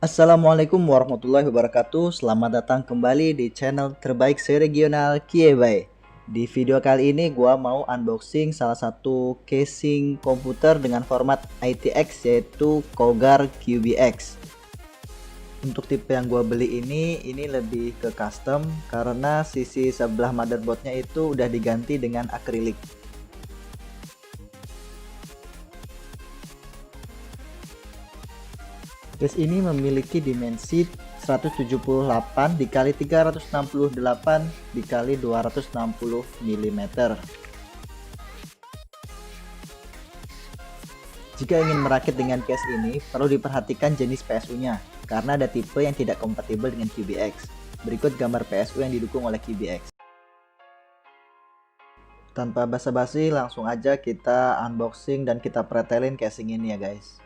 Assalamualaikum warahmatullahi wabarakatuh. Selamat datang kembali di channel terbaik seregional QBX. Di video kali ini gua mau unboxing salah satu casing komputer dengan format ITX yaitu Cougar QBX. Untuk tipe yang gua beli ini lebih ke custom karena sisi sebelah motherboardnya itu udah diganti dengan akrilik. Case ini memiliki dimensi 178 dikali 368 dikali 260 mm. Jika ingin merakit dengan case ini, perlu diperhatikan jenis PSU-nya karena ada tipe yang tidak kompatibel dengan QBX. Berikut gambar PSU yang didukung oleh QBX. Tanpa basa-basi, langsung aja kita unboxing dan kita pretelin casing ini ya guys.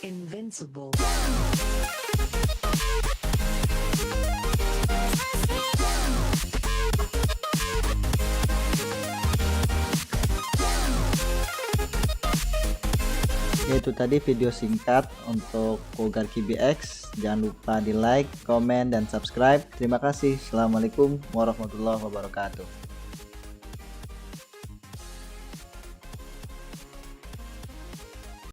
Invincible. Yaitu tadi video singkat untuk Cougar QBX. Jangan lupa di like, komen, dan subscribe. Terima kasih. Assalamualaikum warahmatullahi wabarakatuh.